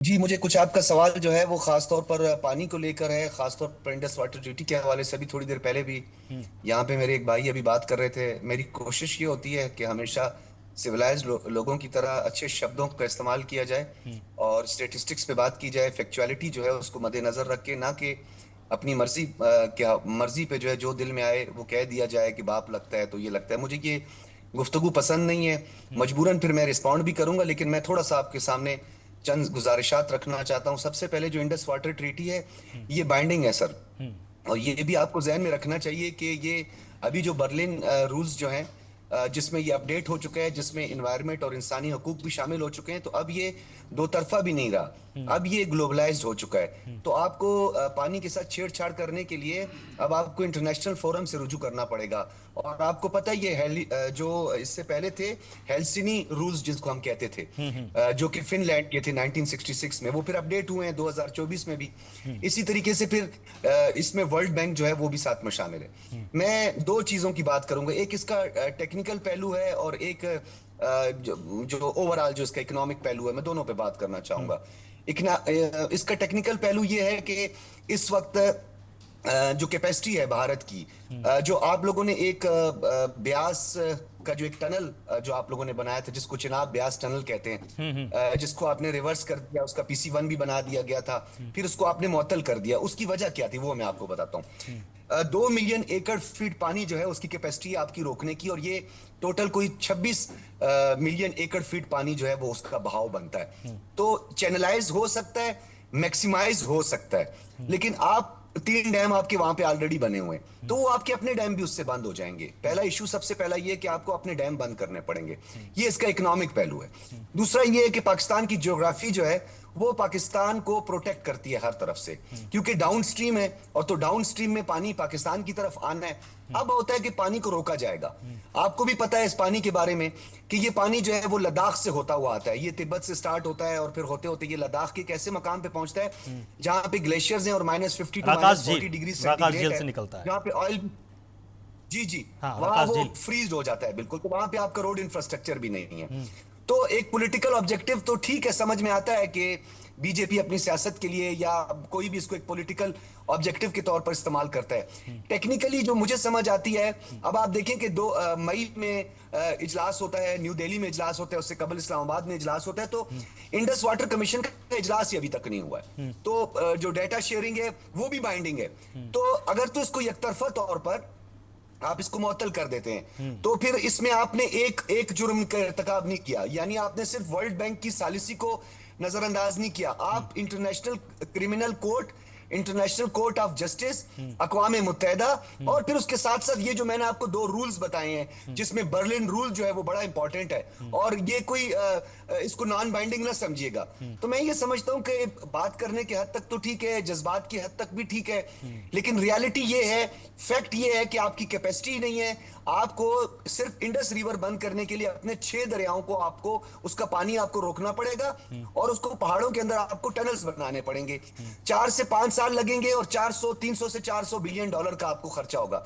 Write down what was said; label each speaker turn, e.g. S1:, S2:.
S1: जी, मुझे कुछ आपका सवाल जो है वो खास तौर पर पानी को लेकर है, खास तौर पर इंडस वाटर ट्रीटी के हवाले से। अभी थोड़ी देर पहले भी यहाँ पे मेरे एक भाई अभी बात कर रहे थे। मेरी कोशिश ये होती है कि हमेशा सिविलाइज्ड लोगों की तरह अच्छे शब्दों का इस्तेमाल किया जाए और स्टेटिस्टिक्स पे बात की जाए, फैक्चुअलिटी जो है उसको मद्देनजर रख के, ना कि अपनी मर्जी क्या मर्जी पे जो है जो दिल में आए वो कह दिया जाए कि बाप लगता है तो ये लगता है। मुझे ये गुफ्तगू पसंद नहीं है। मजबूरन फिर मैं रिस्पॉन्ड भी करूंगा, लेकिन मैं थोड़ा सा आपके सामने चंद गुजारिशात रखना चाहता हूं। सबसे पहले जो इंडस वाटर ट्रीटी है ये बाइंडिंग है सर। और ये भी आपको जहन में रखना चाहिए कि ये अभी जो बर्लिन रूल्स जो हैं, जिसमें ये अपडेट हो चुका है, जिसमें इन्वायरमेंट और इंसानी हकूक भी शामिल हो चुके हैं, तो अब ये दो तरफा भी नहीं रहा, अब ये ग्लोबलाइज्ड हो चुका है। तो आपको पानी के साथ छेड़छाड़ करने के लिए अब आपको इंटरनेशनल फोरम से रुजू करना पड़ेगा। और आपको पता है ये जो इससे पहले थे हेल्सिनी रूल्स जिसको हम कहते थे, जो कि फिनलैंड के थे 1966 में, वो फिर अपडेट हुए हैं 2024 में भी। इसी तरीके से फिर इसमें वर्ल्ड बैंक जो है वो भी साथ में शामिल है। मैं दो चीजों की बात करूंगा, एक इसका टेक्निकल पहलू है और एक जो ओवरऑल जो इसका इकोनॉमिक पहलू है, मैं दोनों पे बात करना चाहूंगा। इसका टेक्निकल पहलू ये है कि इस वक्त जो कैपेसिटी है भारत की, जो आप लोगों ने एक ब्यास का जो एक टनल जो आप लोगों ने बनाया था, जिसको चिनाब ब्यास टनल कहते हैं, जिसको आपने रिवर्स कर दिया, उसका PC1 भी बना दिया गया था, फिर उसको आपने मुअत्तल कर दिया। उसकी वजह क्या थी वो मैं आपको बताता हूँ। 2 मिलियन एकड़ फीट पानी जो है उसकी कैपेसिटी है आपकी रोकने की, और ये टोटल कोई 26 मिलियन एकड़ फीट पानी जो है वो उसका बहाव बनता है। तो चैनलाइज हो सकता है, मैक्सिमाइज हो सकता है, लेकिन आप 3 डैम आपके वहां पे ऑलरेडी बने हुए हैं, तो वो आपके अपने डैम भी उससे बंद हो जाएंगे। पहला इशू सबसे पहला ये है कि आपको अपने डैम बंद करने पड़ेंगे। ये इसका इकोनॉमिक पहलू है। दूसरा ये है कि पाकिस्तान की ज्योग्राफी जो है वो पाकिस्तान को प्रोटेक्ट करती है हर तरफ से, क्योंकि डाउन स्ट्रीम है, और तो डाउन स्ट्रीम में पानी पाकिस्तान की तरफ आना है। अब होता है कि पानी को रोका जाएगा। आपको भी पता है इस पानी के बारे में कि ये पानी जो है वो लद्दाख से होता हुआ आता है। ये तिब्बत से स्टार्ट होता है और फिर होते होते ये लद्दाख के एक ऐसे मकाम पे पहुंचता है जहां पे ग्लेशियर्स हैं और -50 टू
S2: आकाश झील,
S1: -40 डिग्री
S2: आकाश
S1: सेंटीग्रेड
S2: झील
S1: है,
S2: से निकलता है।
S1: जहां पे ऑयल, जी जी,
S2: हाँ,
S1: वहां
S2: आकाश
S1: वो
S2: झील।
S1: फ्रीज हो जाता है बिल्कुल। तो वहां पे आपका रोड इंफ्रास्ट्रक्चर भी नहीं है। तो एक पॉलिटिकल ऑब्जेक्टिव तो ठीक है, समझ में आता है कि बीजेपी अपनी सियासत के लिए या कोई भी इसको एक पॉलिटिकल ऑब्जेक्टिव के तौर पर इस्तेमाल करता है। टेक्निकली जो मुझे समझ आती है, अब आप देखें कि 2 मई में इजलास होता है, न्यू दिल्ली में इजलास होता है, उससे कबल इस्लामाबाद में इजलास होता है। तो इंडस वाटर कमीशन का इजलास ही अभी तक नहीं हुआ है। तो जो डेटा शेयरिंग है वो भी बाइंडिंग है। तो अगर तो इसको एकतरफा तौर पर आप इसको मुअत्तल कर देते हैं, तो फिर इसमें आपने एक एक जुर्म का इर्तिकाब नहीं किया, यानी आपने सिर्फ वर्ल्ड बैंक की सालिसी को नजरअंदाज नहीं किया, आप international criminal court, international court of justice, अक़वाम मुत्तहिदा, और फिर उसके साथ साथ ये जो मैंने आपको दो रूल्स बताए हैं, जिसमें बर्लिन रूल जो है वो बड़ा इंपॉर्टेंट है, और ये कोई इसको नॉन बाइंडिंग ना समझिएगा। तो मैं ये समझता हूं कि बात करने के हद तक तो ठीक है, जज्बात की हद तक भी ठीक है, लेकिन रियलिटी ये है, फैक्ट ये है कि आपकी कैपेसिटी नहीं है। आपको सिर्फ इंडस रिवर बंद करने के लिए अपने 6 दरियाओं को, आपको उसका पानी आपको रोकना पड़ेगा, और उसको पहाड़ों के अंदर आपको टनल्स बनाने पड़ेंगे। 4 से 5 साल लगेंगे और 400 300 से 400 बिलियन डॉलर का आपको खर्चा होगा।